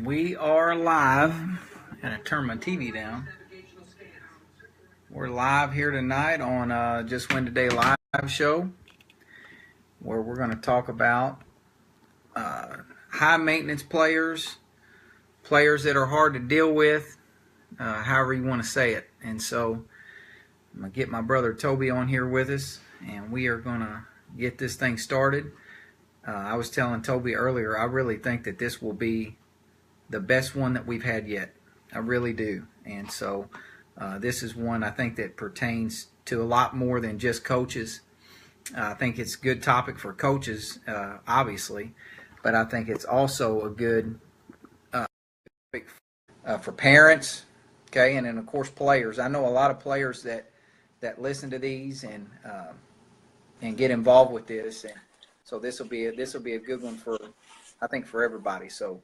We are live. I gotta turn my TV down. We're live here tonight on Just Win Today Live show, where we're going to talk about high maintenance players that are hard to deal with, however you want to say it. And so I'm going to get my brother Toby on here with us, and we are going to get this thing started. I was telling Toby earlier, I really think that this will be the best one that we've had yet. I really do. And so this is one I think that pertains to a lot more than just coaches. I think it's a good topic for coaches, obviously, but I think it's also a good topic for parents, okay, and then of course players. I know a lot of players that listen to these and get involved with this, and so this will be a good one for, I think, for everybody. So,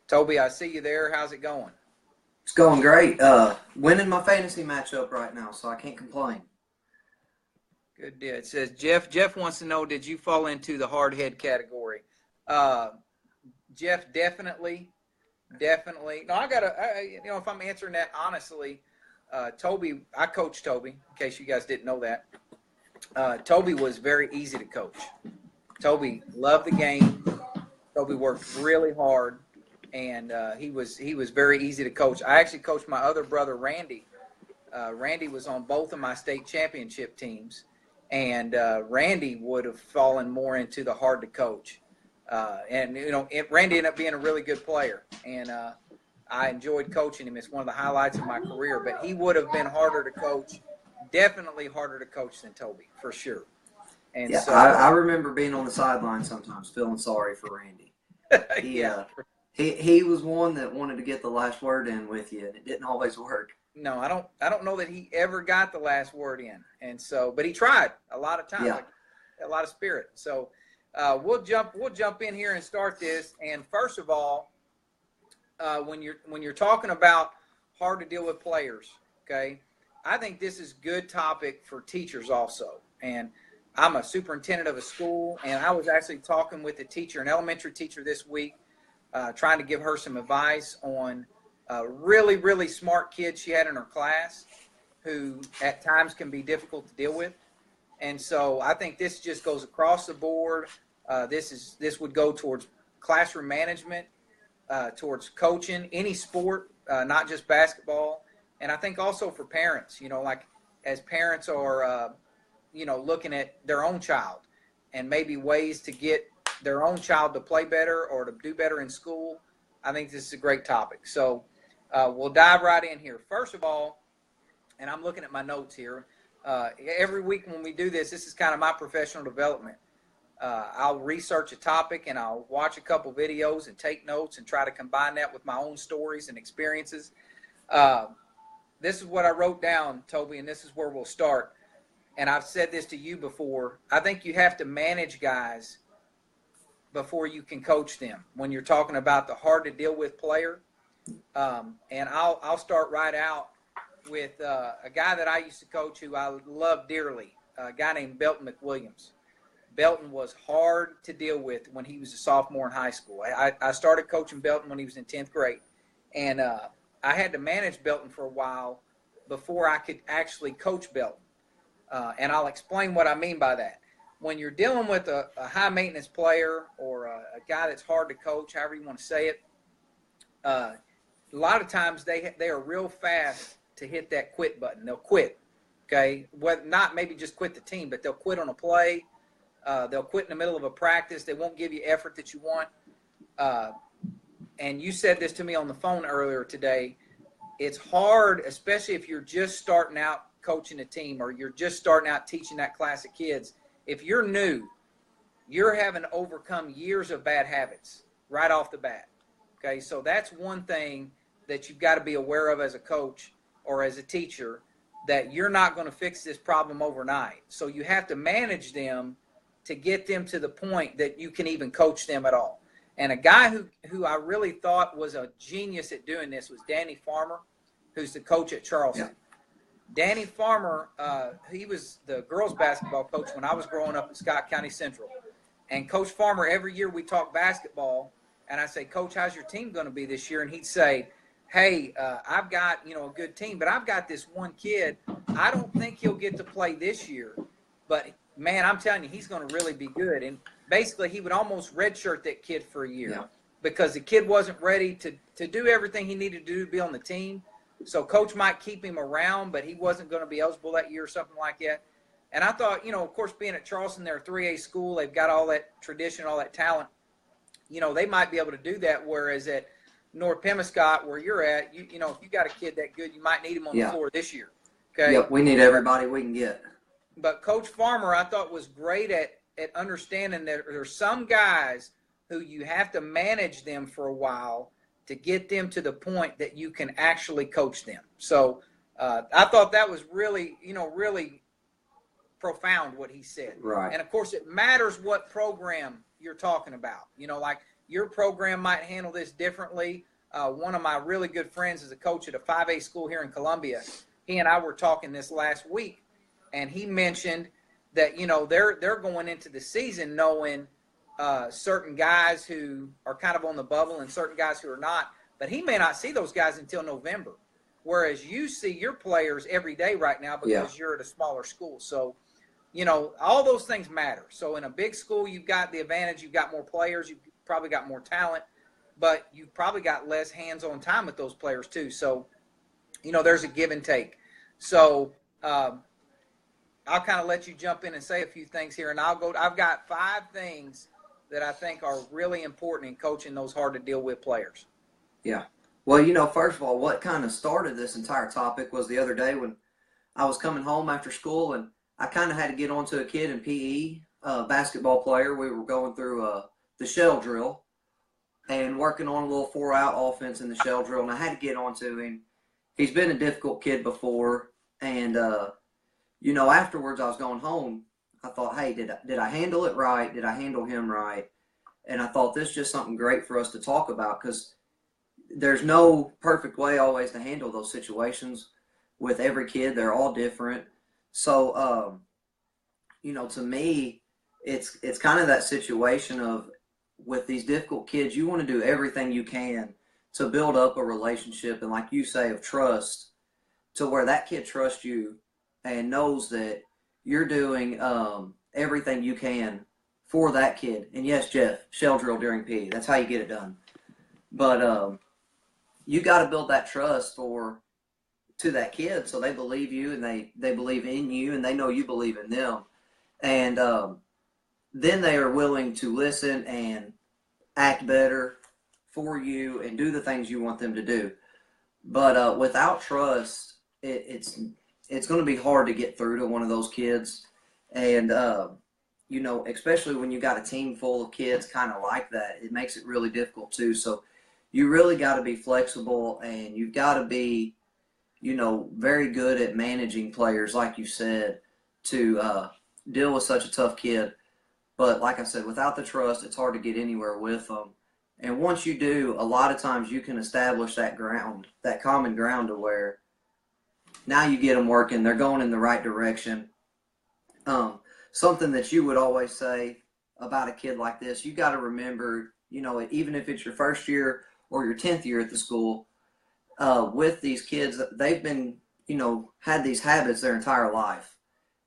Toby, I see you there. How's it going? It's going great. Winning my fantasy matchup right now, so I can't complain. Good deal. It says Jeff wants to know, did you fall into the hard head category? Jeff, definitely. No, if I'm answering that honestly, Toby, I coached Toby, in case you guys didn't know that. Toby was very easy to coach. Toby loved the game. Toby worked really hard, and he was very easy to coach. I actually coached my other brother, Randy. Randy was on both of my state championship teams, and Randy would have fallen more into the hard to coach. Randy ended up being a really good player, and I enjoyed coaching him. It's one of the highlights of my career, but he would have been harder to coach, definitely harder to coach than Toby, for sure. And yeah, so I remember being on the sideline sometimes feeling sorry for Randy. He was one that wanted to get the last word in with you, and it didn't always work. No, I don't know that he ever got the last word in, and so, but he tried a lot of times, like, a lot of spirit. So we'll jump in here and start this. And first of all, when you're talking about hard to deal with players, okay, I think this is good topic for teachers also. And I'm a superintendent of a school, and I was actually talking with a teacher, an elementary teacher this week, trying to give her some advice on really, really smart kids she had in her class who at times can be difficult to deal with. And so I think this just goes across the board. This would go towards classroom management, towards coaching, any sport, not just basketball. And I think also for parents, like as parents are, looking at their own child and maybe ways to get their own child to play better or to do better in school. I think this is a great topic. So we'll dive right in here. First of all, and I'm looking at my notes here, every week when we do this is kind of my professional development. I'll research a topic and I'll watch a couple videos and take notes and try to combine that with my own stories and experiences. This is what I wrote down, Toby, and this is where we'll start. And I've said this to you before. I think you have to manage guys before you can coach them when you're talking about the hard to deal with player. And I'll start right out with a guy that I used to coach who I love dearly, a guy named Belton McWilliams. Belton was hard to deal with when he was a sophomore in high school. I started coaching Belton when he was in 10th grade. And I had to manage Belton for a while before I could actually coach Belton. And I'll explain what I mean by that. When you're dealing with a high maintenance player or a guy that's hard to coach, however you want to say it, a lot of times they are real fast to hit that quit button. They'll quit, okay? Not maybe just quit the team, but they'll quit on a play. They'll quit in the middle of a practice. They won't give you effort that you want. And you said this to me on the phone earlier today. It's hard, especially if you're just starting out coaching a team or you're just starting out teaching that class of kids. If you're new, you're having to overcome years of bad habits right off the bat. Okay, so that's one thing that you've got to be aware of as a coach or as a teacher, that you're not going to fix this problem overnight. So you have to manage them to get them to the point that you can even coach them at all. And a guy who I really thought was a genius at doing this was Danny Farmer, who's the coach at Charleston. Yeah. Danny Farmer, he was the girls basketball coach when I was growing up at Scott County Central. And Coach Farmer, every year we talk basketball and I say, Coach, how's your team going to be this year? And he'd say, hey, I've got, a good team, but I've got this one kid. I don't think he'll get to play this year, but man, I'm telling you, he's going to really be good. And basically he would almost redshirt that kid for a year because the kid wasn't ready to do everything he needed to do to be on the team. So coach might keep him around, but he wasn't going to be eligible that year or something like that. And I thought, of course, being at Charleston, they're a 3A school. They've got all that tradition, all that talent. They might be able to do that, whereas at North Pemiscot, where you're at, if you got a kid that good, you might need him on the floor this year. Okay. Yep, we need everybody we can get. But Coach Farmer, I thought, was great at understanding that there's some guys who you have to manage them for a while to get them to the point that you can actually coach them. So I thought that was really, really profound what he said. Right. And, of course, it matters what program you're talking about. Like your program might handle this differently. One of my really good friends is a coach at a 5A school here in Columbia. He and I were talking this last week, and he mentioned that, they're going into the season knowing certain guys who are kind of on the bubble and certain guys who are not. But he may not see those guys until November, whereas you see your players every day right now because you're at a smaller school. So, all those things matter. So in a big school, you've got the advantage. You've got more players. You've probably got more talent, but you've probably got less hands-on time with those players too. So, there's a give and take. So I'll kind of let you jump in and say a few things here, and I've got 5 things that I think are really important in coaching those hard-to-deal-with players. Yeah. Well, first of all, what kind of started this entire topic was the other day when I was coming home after school, and I kind of had to get onto a kid in PE, a basketball player. We were going through the shell drill and working on a little 4-out offense in the shell drill, and I had to get onto him. He's been a difficult kid before, and afterwards I was going home. I thought, hey, did I handle it right? Did I handle him right? And I thought this is just something great for us to talk about because there's no perfect way always to handle those situations with every kid. They're all different. So, to me, it's kind of that situation of with these difficult kids, you want to do everything you can to build up a relationship and, like you say, of trust to where that kid trusts you and knows that you're doing everything you can for that kid. And yes, Jeff, shell drill during PE. That's how you get it done. But you got to build that trust to that kid so they believe you and they believe in you and they know you believe in them. And then they are willing to listen and act better for you and do the things you want them to do. But without trust, it's going to be hard to get through to one of those kids. And, especially when you got a team full of kids kind of like that, it makes it really difficult too. So you really got to be flexible and you've got to be, very good at managing players, like you said, to deal with such a tough kid. But like I said, without the trust, it's hard to get anywhere with them. And once you do, a lot of times you can establish that ground, that common ground to where now you get them working. They're going in the right direction. Something that you would always say about a kid like this, you got to remember, even if it's your first year or your 10th year at the school, with these kids, they've been, had these habits their entire life.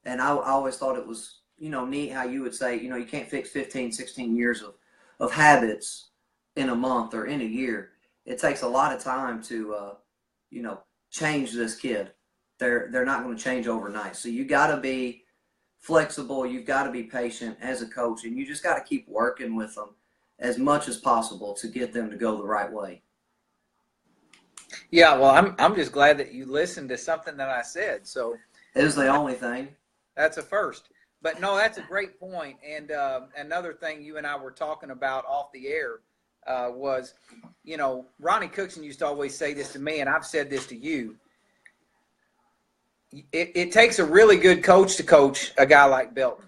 And I always thought it was, neat how you would say, you can't fix 15, 16 years of habits in a month or in a year. It takes a lot of time to, change this kid. They're not going to change overnight. So you got to be flexible. You've got to be patient as a coach, and you just got to keep working with them as much as possible to get them to go the right way. Yeah, well, I'm just glad that you listened to something that I said. So it was the only thing. That's a first. But no, that's a great point. And another thing you and I were talking about off the air was, Ronnie Cookson used to always say this to me, and I've said this to you. It takes a really good coach to coach a guy like Belton.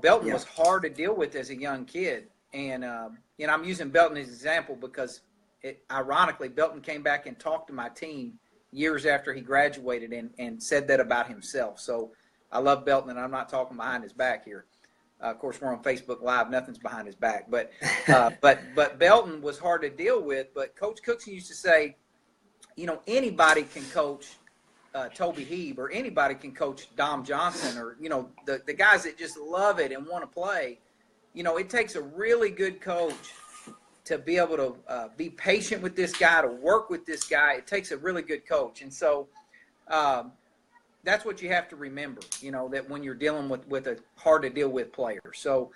Belton was hard to deal with as a young kid. And, I'm using Belton as an example because, ironically, Belton came back and talked to my team years after he graduated and said that about himself. So I love Belton, and I'm not talking behind his back here. Of course, we're on Facebook Live. Nothing's behind his back. But Belton was hard to deal with. But Coach Cookson used to say, anybody can coach Toby Heeb, or anybody can coach Dom Johnson, or, the guys that just love it and want to play. It takes a really good coach to be able to be patient with this guy, to work with this guy. It takes a really good coach. And so that's what you have to remember, that when you're dealing with a hard to deal with player. So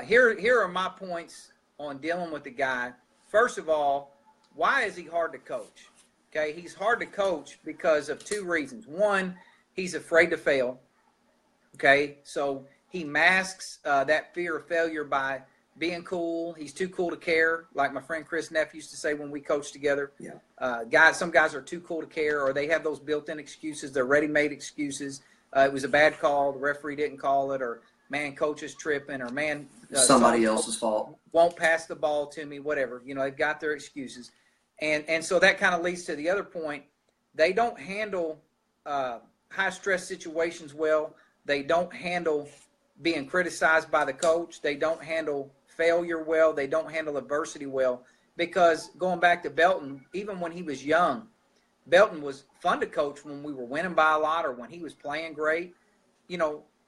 here are my points on dealing with the guy. First of all, why is he hard to coach? Okay, he's hard to coach because of two reasons. One, he's afraid to fail. Okay, so he masks that fear of failure by being cool. He's too cool to care, like my friend Chris Neff used to say when we coached together. Yeah. Some guys are too cool to care, or they have those built-in excuses. They're ready-made excuses. It was a bad call. The referee didn't call it, or man, coach is tripping, or man, somebody else's fault. Won't pass the ball to me, whatever. They've got their excuses. And so that kind of leads to the other point. They don't handle high-stress situations well. They don't handle being criticized by the coach. They don't handle failure well. They don't handle adversity well. Because going back to Belton, even when he was young, Belton was fun to coach when we were winning by a lot or when he was playing great.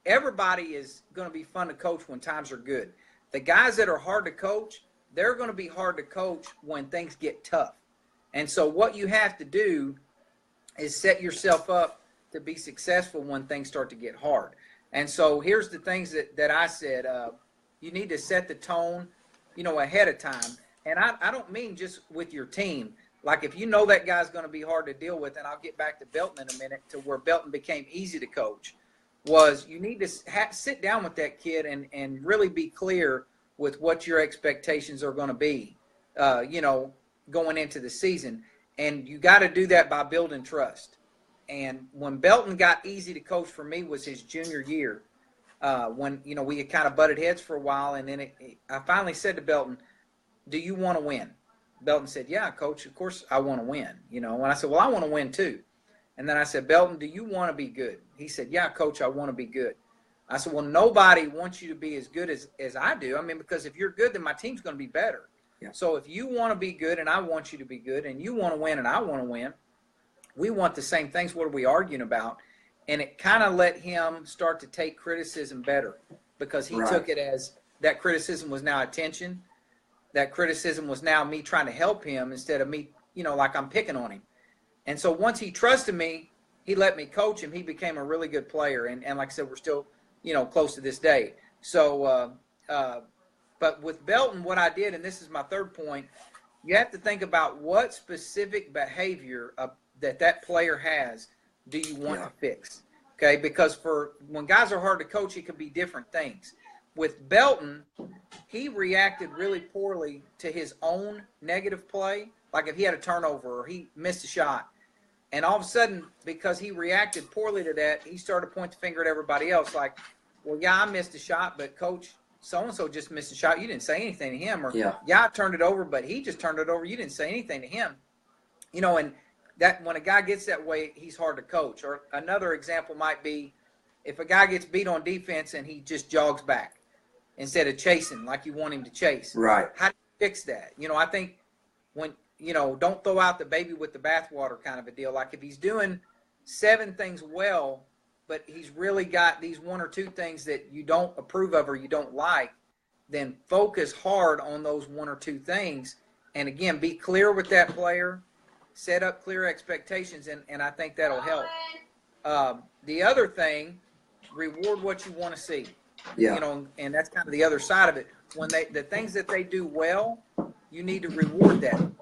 Everybody is going to be fun to coach when times are good. The guys that are hard to coach, they're going to be hard to coach when things get tough. And so what you have to do is set yourself up to be successful when things start to get hard. And so here's the things that I said. You need to set the tone, ahead of time. And I don't mean just with your team. Like if that guy's going to be hard to deal with, and I'll get back to Belton in a minute, to where Belton became easy to coach, was you need to sit down with that kid and really be clear with what your expectations are going to be, going into the season. And you got to do that by building trust. And when Belton got easy to coach for me was his junior year, when, we had kind of butted heads for a while. And then I finally said to Belton, do you want to win? Belton said, yeah, coach, of course I want to win. And I said, well, I want to win too. And then I said, Belton, do you want to be good? He said, yeah, coach, I want to be good. I said, well, nobody wants you to be as good as I do. I mean, because if you're good, then my team's going to be better. Yeah. So if you want to be good and I want you to be good, and you want to win and I want to win, we want the same things. What are we arguing about? And it kind of let him start to take criticism better, because he took it as that criticism was now attention. That criticism was now me trying to help him instead of me, like I'm picking on him. And so once he trusted me, he let me coach him. He became a really good player. And like I said, we're still, close to this day. So, but with Belton, what I did, and this is my third point, you have to think about what specific behavior that player has do you want to fix, okay? Because when guys are hard to coach, it could be different things. With Belton, he reacted really poorly to his own negative play, like if he had a turnover or he missed a shot. And all of a sudden, because he reacted poorly to that, he started to point the finger at everybody else like, well, yeah, I missed a shot, but coach so-and-so just missed a shot. You didn't say anything to him. Or, yeah, I turned it over, but he just turned it over. You didn't say anything to him. And that when a guy gets that way, he's hard to coach. Or another example might be if a guy gets beat on defense and he just jogs back instead of chasing like you want him to chase. Right. How do you fix that? I think when, don't throw out the baby with the bathwater kind of a deal. Like if he's doing 7 things well, but he's really got these 1 or 2 things that you don't approve of or you don't like, then focus hard on those 1 or 2 things. And again, be clear with that player, set up clear expectations, and I think that'll help. The other thing, reward what you want to see. Yeah. And that's kind of the other side of it. When the things that they do well, you need to reward them.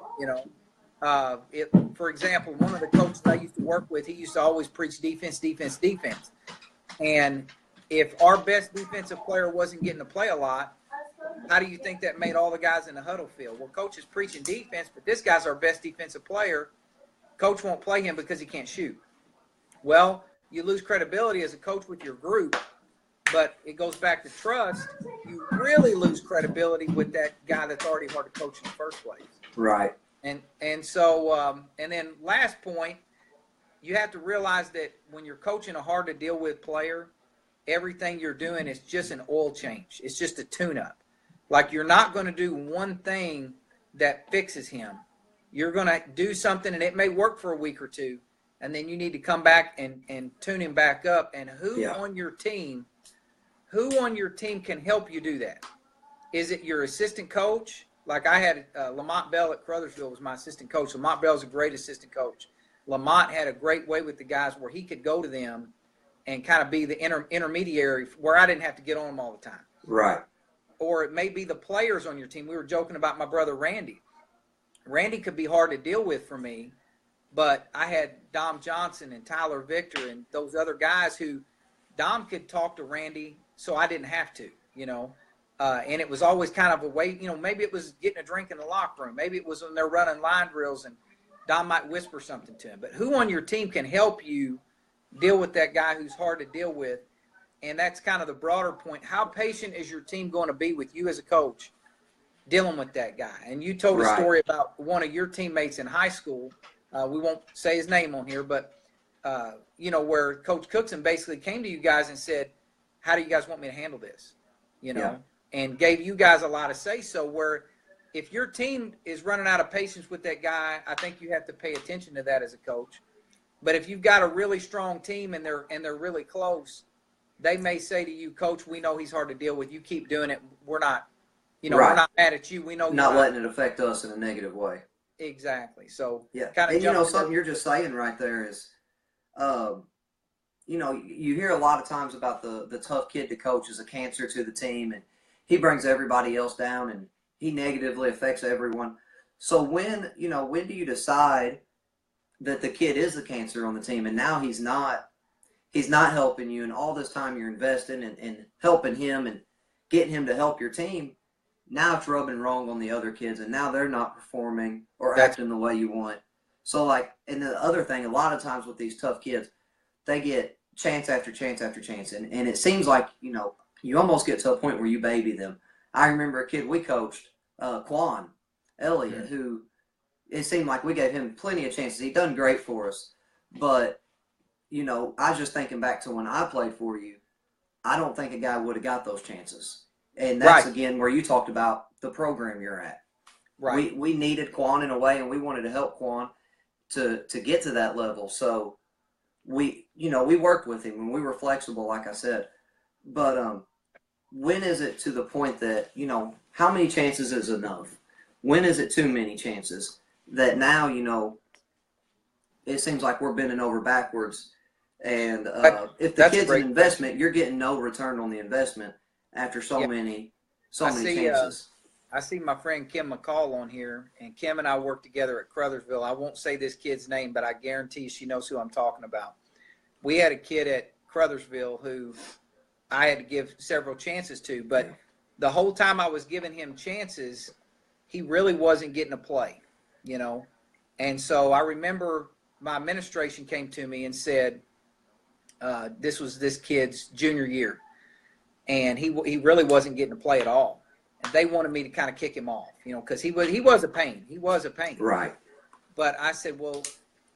For example, one of the coaches I used to work with, he used to always preach defense, defense, defense. And if our best defensive player wasn't getting to play a lot, how do you think that made all the guys in the huddle feel? Well, coach is preaching defense, but this guy's our best defensive player. Coach won't play him because he can't shoot. Well, you lose credibility as a coach with your group, but it goes back to trust. You really lose credibility with that guy that's already hard to coach in the first place. Right. And so, and then last point, you have to realize that when you're coaching a hard to deal with player, everything you're doing is just an oil change. It's just a tune-up. Like, you're not going to do one thing that fixes him. You're going to do something, and it may work for a week or two, and then you need to come back and tune him back up. And who on your team can help you do that? Is it your assistant coach? Like, I had Lamont Bell at Crothersville was my assistant coach. Lamont Bell's a great assistant coach. Lamont had a great way with the guys where he could go to them and kind of be the intermediary where I didn't have to get on them all the time. Right. Or it may be the players on your team. We were joking about my brother Randy. Randy could be hard to deal with for me, but I had Dom Johnson and Tyler Victor and those other guys who Dom could talk to Randy so I didn't have to, you know. And it was always kind of a way, you know, maybe it was getting a drink in the locker room. Maybe it was when they're running line drills and Dom might whisper something to him. But who on your team can help you deal with that guy who's hard to deal with? And that's kind of the broader point. How patient is your team going to be with you as a coach dealing with that guy? And you told a story about one of your teammates in high school. We won't say his name on here, but, you know, where Coach Cookson basically came to you guys and said, how do you guys want me to handle this? You know, and gave you guys a lot of say-so, where if your team is running out of patience with that guy, I think you have to pay attention to that as a coach. But if you've got a really strong team and they're really close, they may say to you, Coach, we know he's hard to deal with. You keep doing it. We're not, you know, we're not mad at you. We know not letting it affect us in a negative way. Exactly. So and you know, something you're just saying right there is, you know, you hear a lot of times about the tough kid to coach is a cancer to the team, and he brings everybody else down, and he negatively affects everyone. So when do you decide that the kid is the cancer on the team, and now he's not helping you, and all this time you're investing and helping him and getting him to help your team, now it's rubbing wrong on the other kids, and now they're not performing or acting the way you want. So, like, and the other thing, a lot of times with these tough kids, they get chance after chance after chance, and it seems like, you know, you almost get to a point where you baby them. I remember a kid we coached, Quan Elliott, who it seemed like we gave him plenty of chances. He done great for us, but, you know, I was just thinking back to when I played for you, I don't think a guy would have got those chances. And that's, again, where you talked about the program you're at. Right. We needed Quan in a way, and we wanted to help Quan to get to that level. So we worked with him, and we were flexible, like I said. But when is it to the point that, you know, how many chances is enough? When is it too many chances that now, you know, it seems like we're bending over backwards? And if the kid's an investment, you're getting no return on the investment after so many chances. I see my friend Kim McCall on here, and Kim and I work together at Crothersville. I won't say this kid's name, but I guarantee she knows who I'm talking about. We had a kid at Crothersville who I had to give several chances to, but the whole time I was giving him chances, he really wasn't getting a play, you know. And so I remember my administration came to me and said, this was this kid's junior year, and he really wasn't getting to play at all. And they wanted me to kind of kick him off, you know, because he was a pain. He was a pain. Right. But I said, well,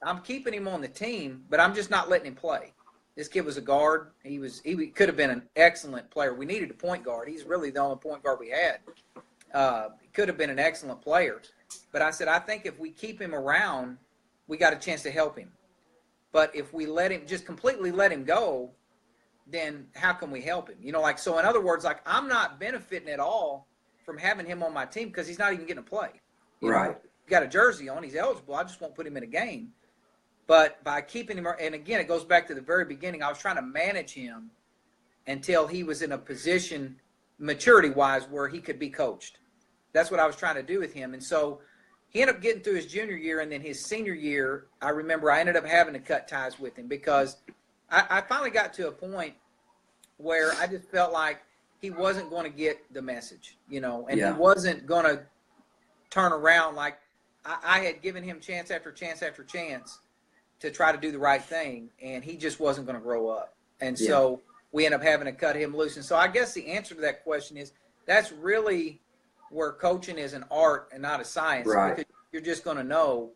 I'm keeping him on the team, but I'm just not letting him play. This kid was a guard. He could have been an excellent player. We needed a point guard. He's really the only point guard we had. He could have been an excellent player. But I said, I think if we keep him around, we got a chance to help him. But if we just completely let him go, then how can we help him? You know, like, so in other words, like, I'm not benefiting at all from having him on my team because he's not even getting a play. You know, he got a jersey on. He's eligible. I just won't put him in a game. But by keeping him, and again, it goes back to the very beginning, I was trying to manage him until he was in a position, maturity-wise, where he could be coached. That's what I was trying to do with him. And so he ended up getting through his junior year, and then his senior year, I remember I ended up having to cut ties with him because I finally got to a point where I just felt like he wasn't going to get the message, you know, and he wasn't going to turn around. Like, I had given him chance after chance after chance to try to do the right thing, and he just wasn't going to grow up. And so we ended up having to cut him loose. And so I guess the answer to that question is that's really where coaching is an art and not a science. Right. Because you're just going to know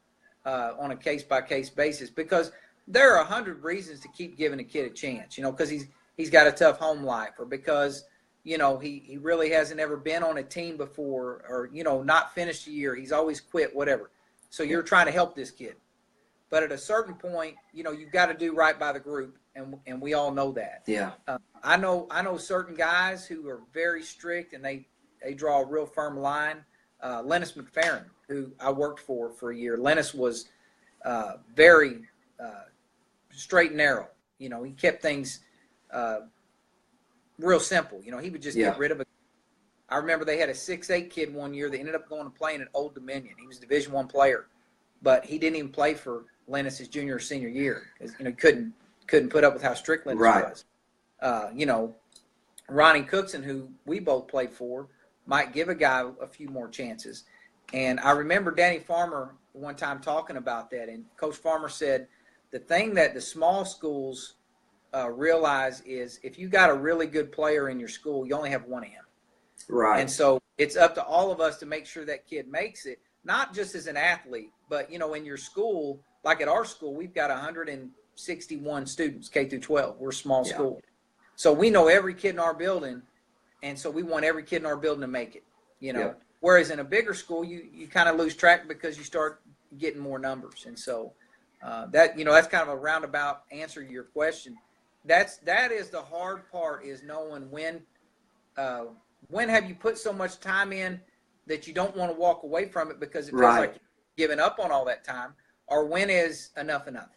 on a case-by-case basis, because there are 100 reasons to keep giving a kid a chance, you know, because he's got a tough home life, or because, he really hasn't ever been on a team before, or, not finished a year. He's always quit, whatever. So you're trying to help this kid. But at a certain point, you've got to do right by the group, and we all know that. Yeah. I know certain guys who are very strict, and they draw a real firm line. Lennis McFerrin, who I worked for a year. Lennis was very straight and narrow. He kept things real simple. He would just get rid of it. I remember they had a 6'8" kid one year that ended up going and playing at Old Dominion. He was a Division I player, but he didn't even play for Lennis his junior or senior year because couldn't put up with how strict Lennis was. Ronnie Cookson, who we both played for, might give a guy a few more chances. And I remember Danny Farmer one time talking about that, and Coach Farmer said the thing that the small schools realize is if you got a really good player in your school, you only have one of him. Right. And so it's up to all of us to make sure that kid makes it, not just as an athlete, but, in your school, like at our school, we've got 161 students, K through 12. We're a small school. So we know every kid in our building, and so we want every kid in our building to make it, Whereas in a bigger school, you kind of lose track because you start getting more numbers. And so that's kind of a roundabout answer to your question. That is the hard part, is knowing when have you put so much time in that you don't want to walk away from it because it feels like you're giving up on all that time, or when is enough enough?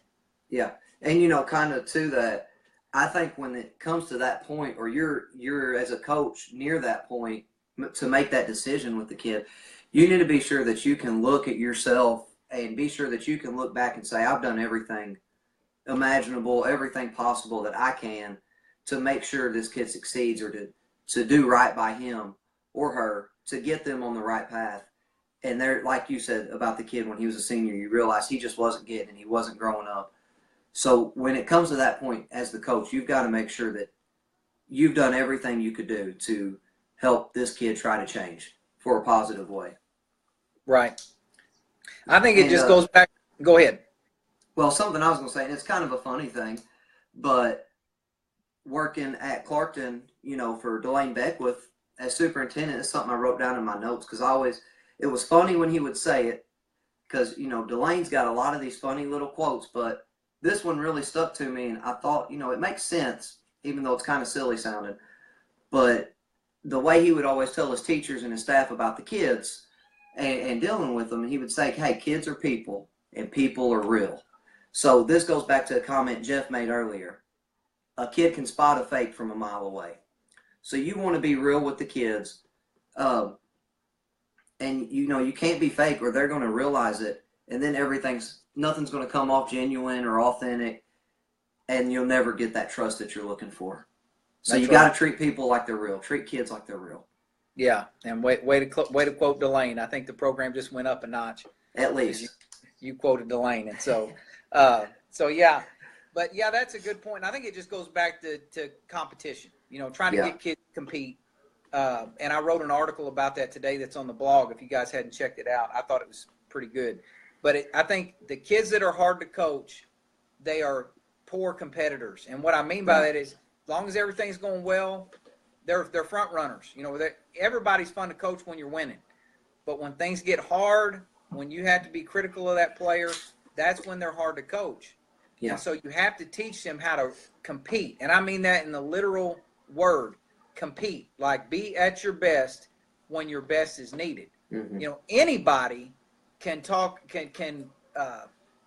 Yeah. And, kind of to that, I think when it comes to that point, or you're as a coach near that point to make that decision with the kid, you need to be sure that you can look at yourself and be sure that you can look back and say, I've done everything imaginable, everything possible that I can to make sure this kid succeeds, or to do right by him or her, to get them on the right path. And there, like you said about the kid when he was a senior, you realize he just wasn't getting it. He wasn't growing up. So when it comes to that point as the coach, you've got to make sure that you've done everything you could do to help this kid try to change for a positive way. Right. I think it just goes back. Go ahead. Well, something I was going to say, and it's kind of a funny thing, but working at Clarkton, for Delane Beckwith as superintendent is something I wrote down in my notes, because it was funny when he would say it, because, Delane's got a lot of these funny little quotes, but this one really stuck to me, and I thought, it makes sense, even though it's kind of silly sounding. But the way he would always tell his teachers and his staff about the kids and dealing with them, he would say, hey, kids are people, and people are real. So this goes back to a comment Jeff made earlier. A kid can spot a fake from a mile away. So you want to be real with the kids. And, you can't be fake, or they're going to realize it. And then nothing's going to come off genuine or authentic, and you'll never get that trust that you're looking for. So you got to treat people like they're real. Treat kids like they're real. Yeah, and way to quote Delane. I think the program just went up a notch. At least you quoted Delane, and so yeah. But yeah, that's a good point. I think it just goes back to competition. Trying to get kids to compete. And I wrote an article about that today that's on the blog. If you guys hadn't checked it out, I thought it was pretty good. But I think the kids that are hard to coach, they are poor competitors. And what I mean by that is, as long as everything's going well, they're front runners. Everybody's fun to coach when you're winning. But when things get hard, when you have to be critical of that player, that's when they're hard to coach. Yeah. And so you have to teach them how to compete. And I mean that in the literal word, compete. Like, be at your best when your best is needed. Mm-hmm. Anybody can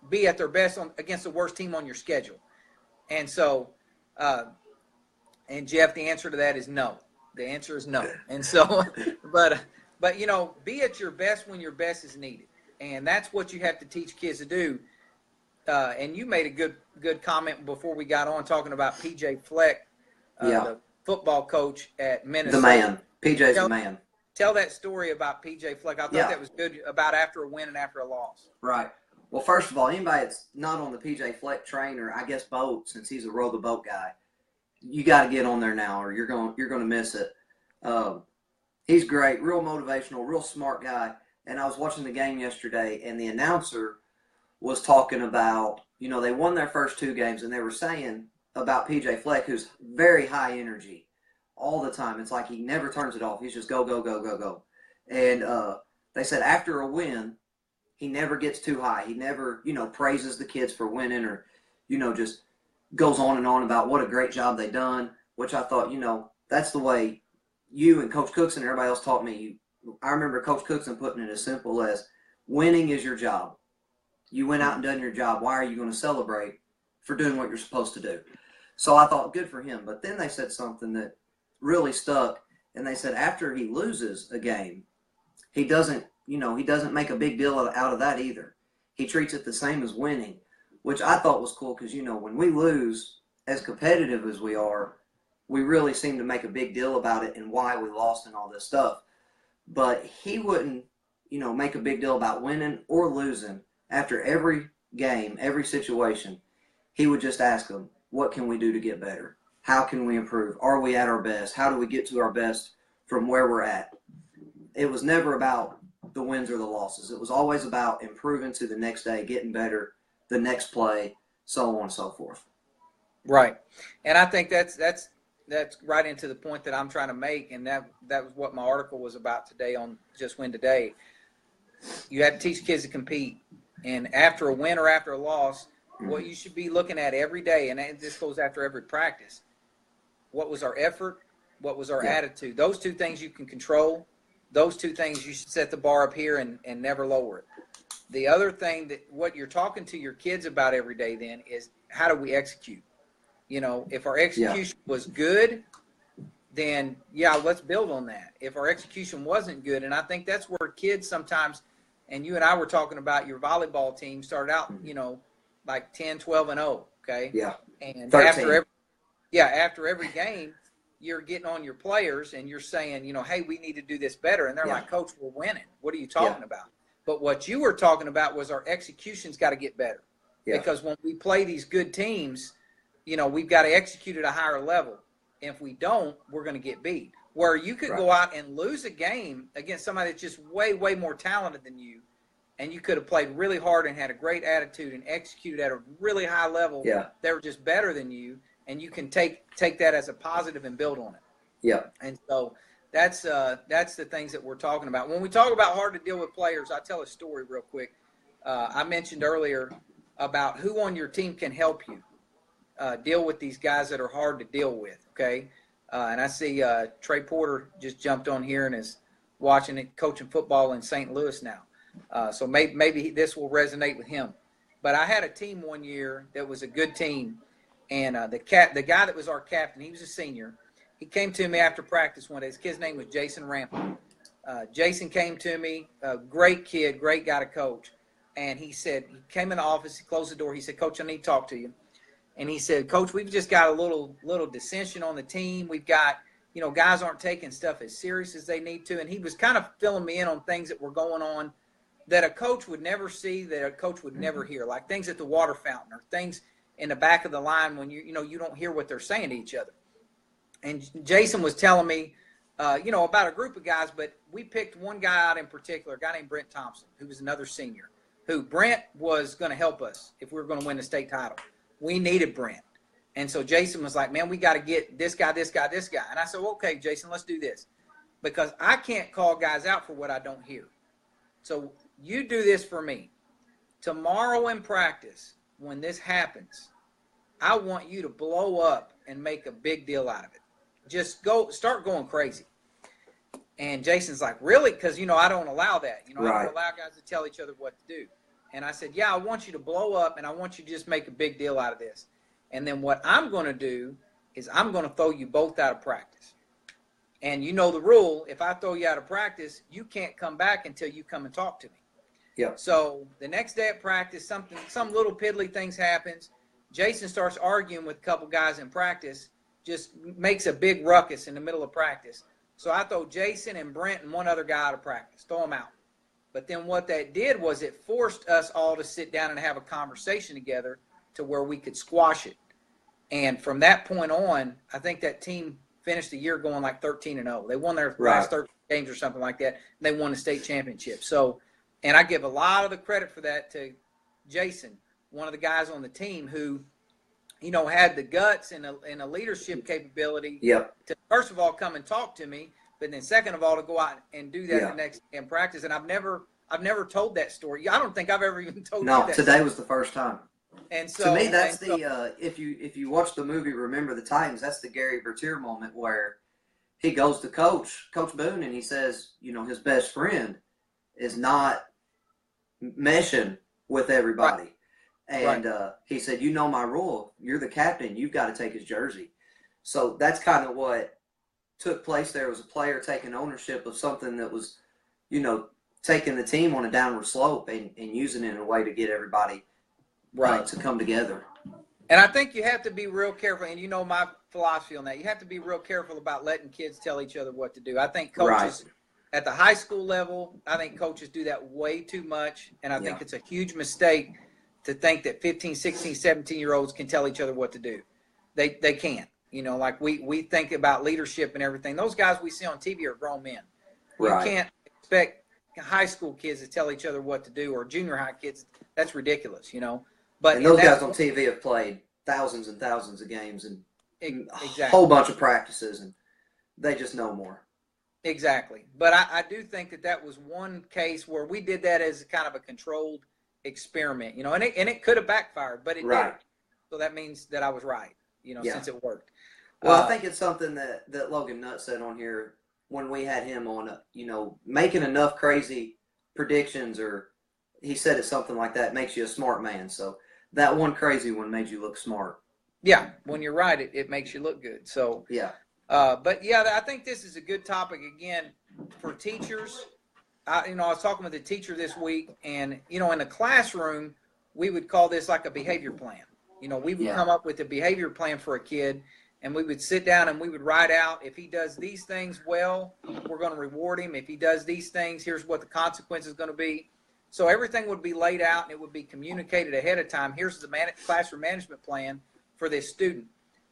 be at their best against the worst team on your schedule. And so, and Jeff, the answer to that is no. The answer is no. And so, but be at your best when your best is needed. And that's what you have to teach kids to do. And you made a good comment before we got on talking about PJ Fleck, the football coach at Minnesota. The man. PJ's the man. Tell that story about PJ Fleck. I thought that was good, about after a win and after a loss. Right. Well, first of all, anybody that's not on the PJ Fleck train, or I guess boat, since he's a row the boat guy, you got to get on there now, or you're going to miss it. He's great, real motivational, real smart guy. And I was watching the game yesterday, and the announcer was talking about, they won their first two games, and they were saying about PJ Fleck, who's very high energy all the time. It's like he never turns it off. He's just go, go, go, go, go. And they said after a win, he never gets too high. He never, praises the kids for winning or, just goes on and on about what a great job they done, which I thought, that's the way you and Coach Cookson and everybody else taught me. I remember Coach Cookson putting it as simple as winning is your job. You went out and done your job. Why are you going to celebrate for doing what you're supposed to do? So I thought, good for him. But then they said something that really stuck, and they said after he loses a game, he doesn't make a big deal out of that either. He treats it the same as winning, which I thought was cool because, when we lose, as competitive as we are, we really seem to make a big deal about it and why we lost and all this stuff. But he wouldn't, make a big deal about winning or losing. After every game, every situation, he would just ask them, what can we do to get better? How can we improve? Are we at our best? How do we get to our best from where we're at? It was never about the wins or the losses. It was always about improving to the next day, getting better, the next play, so on and so forth. Right. And I think that's right into the point that I'm trying to make, and that was what my article was about today on Just Win Today. You have to teach kids to compete. And after a win or after a loss, what you should be looking at every day, and this goes after every practice, what was our effort? What was our attitude? Those two things you can control. Those two things you should set the bar up here and never lower it. The other thing that what you're talking to your kids about every day then is how do we execute? If our execution was good, then, let's build on that. If our execution wasn't good, and I think that's where kids sometimes, and you and I were talking about your volleyball team started out, like 10, 12, and 0, okay? Yeah. And 13. after every game, you're getting on your players and you're saying, hey, we need to do this better. And they're like, Coach, we're winning. What are you talking about? But what you were talking about was our execution's got to get better. Yeah. Because when we play these good teams, we've got to execute at a higher level. And if we don't, we're going to get beat. Where you could go out and lose a game against somebody that's just way, way more talented than you, and you could have played really hard and had a great attitude and executed at a really high level. Yeah. They were just better than you, and you can take that as a positive and build on it. Yeah. And so that's the things that we're talking about. When we talk about hard to deal with players, I'll tell a story real quick. I mentioned earlier about who on your team can help you deal with these guys that are hard to deal with, okay? And I see Trey Porter just jumped on here and is watching it, coaching football in St. Louis now. So maybe this will resonate with him. But I had a team one year that was a good team, and the guy that was our captain, he was a senior. He came to me after practice one day. His kid's name was Jason Rampant. Jason came to me, a great kid, great guy to coach. And he said, he came in the office, he closed the door. He said, Coach, I need to talk to you. And he said, Coach, we've just got a little dissension on the team. We've got, guys aren't taking stuff as serious as they need to. And he was kind of filling me in on things that were going on that a coach would never see, that a coach would never hear, like things at the water fountain or things in the back of the line when you don't hear what they're saying to each other. And Jason was telling me, about a group of guys, but we picked one guy out in particular, a guy named Brent Thompson, who was another senior, who Brent was going to help us if we were going to win the state title. We needed Brent. And so Jason was like, man, we got to get this guy, this guy, this guy. And I said, well, okay, Jason, let's do this. Because I can't call guys out for what I don't hear. So you do this for me. Tomorrow in practice, when this happens, I want you to blow up and make a big deal out of it. Just start going crazy. And Jason's like, really? Because, I don't allow that. I don't allow guys to tell each other what to do. And I said, yeah, I want you to blow up, and I want you to just make a big deal out of this. And then what I'm going to do is I'm going to throw you both out of practice. And you know the rule, if I throw you out of practice, you can't come back until you come and talk to me. Yeah. So the next day at practice, some little piddly things happens. Jason starts arguing with a couple guys in practice, just makes a big ruckus in the middle of practice. So I throw Jason and Brent and one other guy out of practice, throw them out. But then what that did was it forced us all to sit down and have a conversation together to where we could squash it. And from that point on, I think that team finished the year going like 13-0. They won their last 13 games or something like that. And they won the state championship. So, and I give a lot of the credit for that to Jason, one of the guys on the team who had the guts and a leadership capability Yep. to, first of all, come and talk to me, but then second of all, to go out and do that Yeah. the next in practice. And I've never told that story. I don't think I've ever even told you No, that today story. was the first time. And so To me, that's if you watch the movie Remember the Titans, that's the Gary Bertier moment where he goes to Coach Boone, and he says, his best friend is not meshing with everybody. Right. And Right. he said, my rule. You're the captain. You've got to take his jersey. So that's kind of what took place there, was a player taking ownership of something that was, taking the team on a downward slope and using it in a way to get everybody to come together. And I think you have to be real careful, and my philosophy on that. You have to be real careful about letting kids tell each other what to do. I think coaches at the high school level, I think coaches do that way too much, and I think it's a huge mistake to think that 15, 16, 17-year-olds can tell each other what to do. They can't. Like we think about leadership and everything. Those guys we see on TV are grown men. You can't expect high school kids to tell each other what to do, or junior high kids. That's ridiculous, But and those guys on TV have played thousands and thousands of games and exactly. a whole bunch of practices, and they just know more. Exactly. But I do think that was one case where we did that as kind of a controlled experiment, and it could have backfired, but it didn't. So that means that I was right, since it worked. Well, I think it's something that Logan Nutt said on here when we had him on, making enough crazy predictions, or he said it's something like that, makes you a smart man. So that one crazy one made you look smart. Yeah, when you're right, it makes you look good. So yeah. But I think this is a good topic again for teachers. I was talking with a teacher this week, and in the classroom, we would call this like a behavior plan. We would come up with a behavior plan for a kid, and we would sit down and we would write out, if he does these things well, we're going to reward him. If he does these things, here's what the consequence is going to be. So everything would be laid out, and it would be communicated ahead of time. Here's the classroom management plan for this student.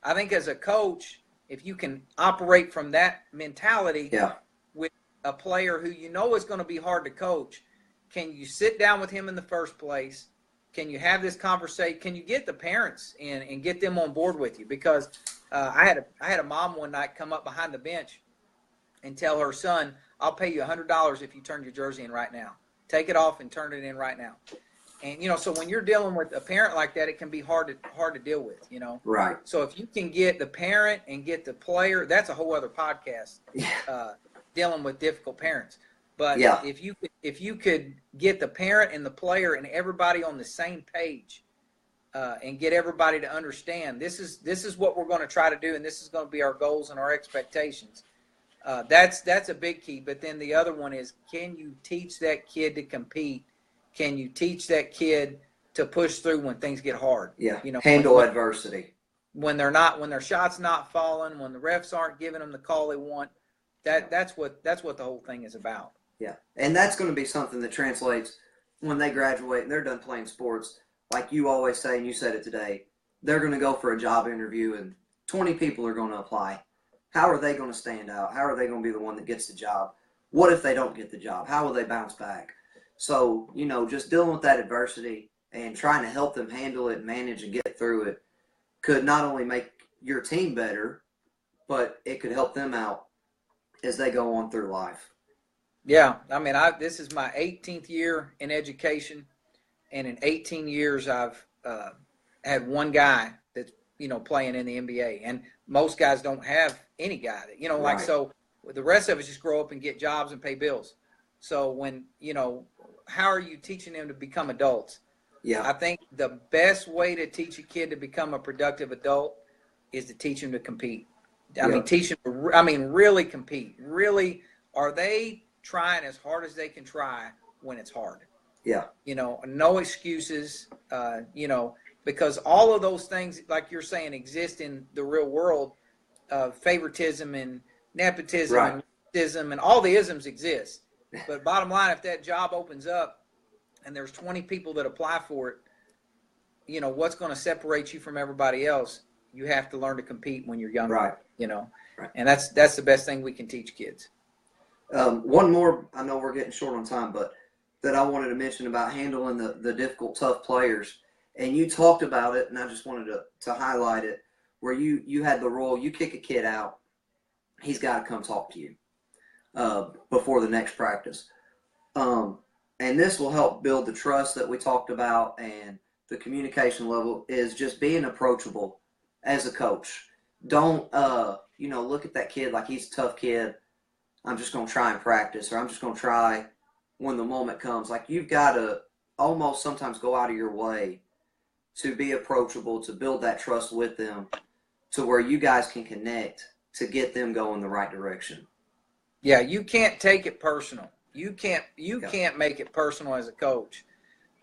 I think as a coach, if you can operate from that mentality with a player who is going to be hard to coach, can you sit down with him in the first place? Can you have this conversation? Can you get the parents in and get them on board with you? Because I had a mom one night come up behind the bench and tell her son, I'll pay you $100 if you turn your jersey in right now. Take it off and turn it in right now. And, so when you're dealing with a parent like that, it can be hard to deal with, Right. So if you can get the parent and get the player, that's a whole other podcast, dealing with difficult parents. But if you could get the parent and the player and everybody on the same page, and get everybody to understand this is what we're going to try to do, and this is going to be our goals and our expectations. That's a big key. But then the other one is, can you teach that kid to compete? Can you teach that kid to push through when things get hard? Yeah. Handle adversity. When their shot's not falling, when the refs aren't giving them the call they want. That's what the whole thing is about. Yeah. And that's going to be something that translates when they graduate and they're done playing sports. Like you always say, and you said it today, they're going to go for a job interview and 20 people are going to apply. How are they going to stand out? How are they going to be the one that gets the job? What if they don't get the job? How will they bounce back? So, just dealing with that adversity and trying to help them handle it, manage, and get through it could not only make your team better, but it could help them out as they go on through life. Yeah. I mean, this is my 18th year in education, and in 18 years, I've had one guy that's, playing in the NBA, and most guys don't have any guy that, so the rest of us just grow up and get jobs and pay bills. So when, how are you teaching them to become adults? Yeah. I think the best way to teach a kid to become a productive adult is to teach them to compete. I mean, really compete. Really, are they trying as hard as they can try when it's hard? Yeah. No excuses, because all of those things, like you're saying, exist in the real world. Favoritism and nepotism and racism and all the isms exist. But bottom line, if that job opens up and there's 20 people that apply for it, what's going to separate you from everybody else? You have to learn to compete when you're younger, Right. And that's the best thing we can teach kids. One more, I know we're getting short on time, but that I wanted to mention about handling the difficult, tough players And you talked about it, and I just wanted to highlight it, where you had the rule, you kick a kid out, he's got to come talk to you before the next practice. And this will help build the trust that we talked about, and the communication level is just being approachable as a coach. Don't, look at that kid like he's a tough kid. I'm just going to try and practice, or I'm just going to try when the moment comes. Like, you've got to almost sometimes go out of your way to be approachable, to build that trust with them, to where you guys can connect to get them going the right direction. Yeah, you can't take it personal. You can't make it personal as a coach.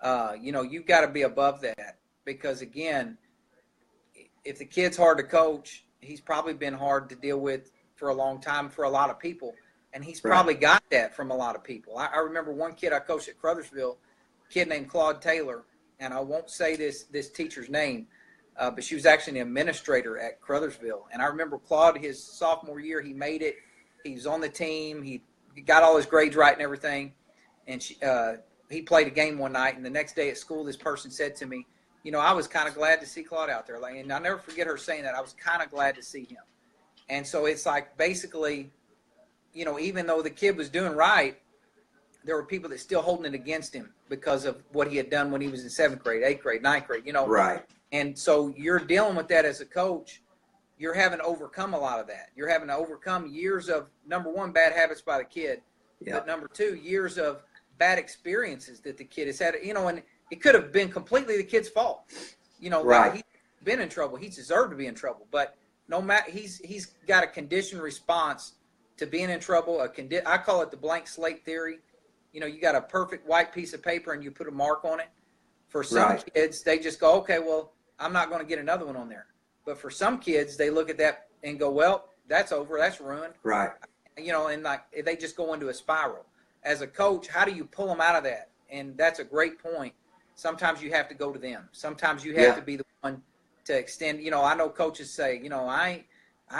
You've got to be above that, because again, if the kid's hard to coach, he's probably been hard to deal with for a long time for a lot of people, and he's probably got that from a lot of people. I remember one kid I coached at Crothersville, a kid named Claude Taylor, and I won't say this teacher's name, but she was actually an administrator at Crothersville. And I remember Claude, his sophomore year, he made it. He was on the team. He got all his grades right and everything. And he played a game one night, and the next day at school, this person said to me, I was kind of glad to see Claude out there. And I'll never forget her saying that. I was kind of glad to see him. And so it's like, basically, even though the kid was doing right, there were people that still holding it against him because of what he had done when he was in 7th grade, 8th grade, 9th grade, Right. And so you're dealing with that as a coach. You're having to overcome a lot of that. You're having to overcome years of, number one, bad habits by the kid. Yep. But number two, years of bad experiences that the kid has had, and it could have been completely the kid's fault. Right. He's been in trouble. He's deserved to be in trouble. But no matter, he's got a conditioned response to being in trouble. I call it the blank slate theory. You got a perfect white piece of paper and you put a mark on it. For some kids, they just go, okay, well, I'm not going to get another one on there. But for some kids, they look at that and go, well, that's over. That's ruined. Right. And like they just go into a spiral. As a coach, how do you pull them out of that? And that's a great point. Sometimes you have to go to them. Sometimes you have to be the one to extend. I know coaches say, I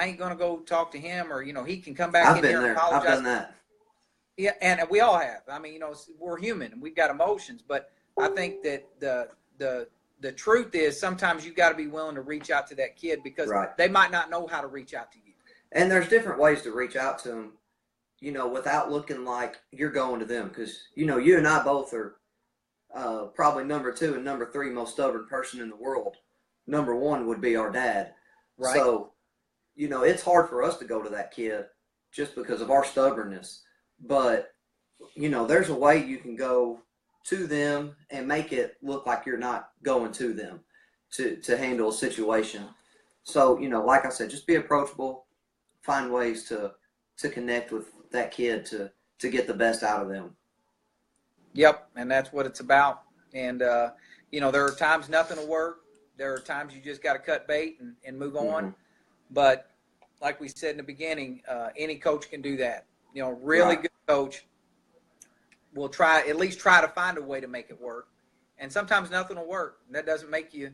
ain't going to go talk to him, or, he can come back in here and apologize. I've done that. Yeah, and we all have. I mean, we're human and we've got emotions. But I think that the truth is sometimes you got to be willing to reach out to that kid, because they might not know how to reach out to you. And there's different ways to reach out to them, without looking like you're going to them. Because, you and I both are probably number 2 and number 3 most stubborn person in the world. Number 1 would be our dad. Right. So, it's hard for us to go to that kid just because of our stubbornness. But, there's a way you can go to them and make it look like you're not going to them to handle a situation. So, like I said, just be approachable, find ways to connect with that kid to get the best out of them. Yep, and that's what it's about. And, there are times nothing will work. There are times you just got to cut bait and move on. Mm-hmm. But like we said in the beginning, any coach can do that. Really good coach will at least try to find a way to make it work. And sometimes nothing will work. That doesn't make you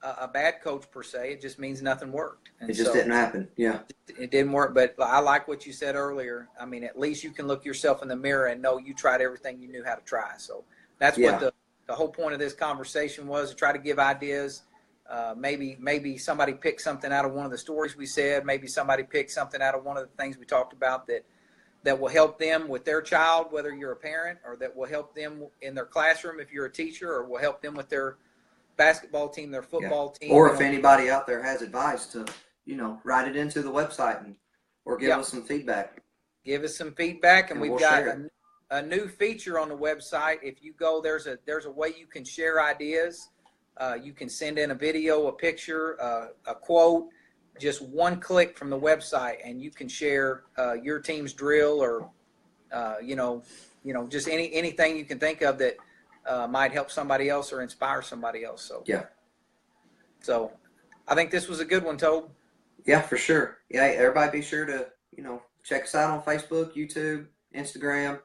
a bad coach per se. It just means nothing worked. And it just didn't happen. Yeah. It didn't work. But I like what you said earlier. I mean, at least you can look yourself in the mirror and know you tried everything you knew how to try. So that's what the whole point of this conversation was, to try to give ideas. Maybe somebody picked something out of one of the stories we said. Maybe somebody picked something out of one of the things we talked about that will help them with their child, whether you're a parent, or that will help them in their classroom if you're a teacher, or will help them with their basketball team, their football team. Or if anybody out there has advice, to, write it into the website or give us some feedback. Give us some feedback, and we've got a new feature on the website. If you go, there's a way you can share ideas. You can send in a video, a picture, a quote, just one click from the website, and you can share your team's drill, or just anything you can think of that might help somebody else or inspire somebody else. So I think this was a good one, Tobe. Yeah, for sure. Yeah, everybody be sure to check us out on Facebook, YouTube, Instagram,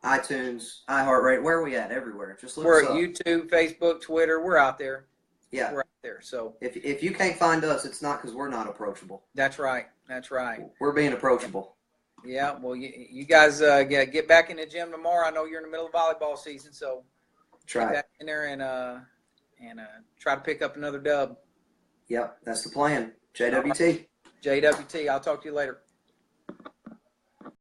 iTunes, iHeartRadio. Where are we at? Everywhere. Just look us up. We're at YouTube, Facebook, Twitter. We're out there. Yeah. We're out there. So if you can't find us, it's not because we're not approachable. That's right. That's right. We're being approachable. Yeah. Well, you guys get back in the gym tomorrow. I know you're in the middle of volleyball season, so get back in there and try to pick up another dub. Yep, that's the plan. JWT. JWT. I'll talk to you later.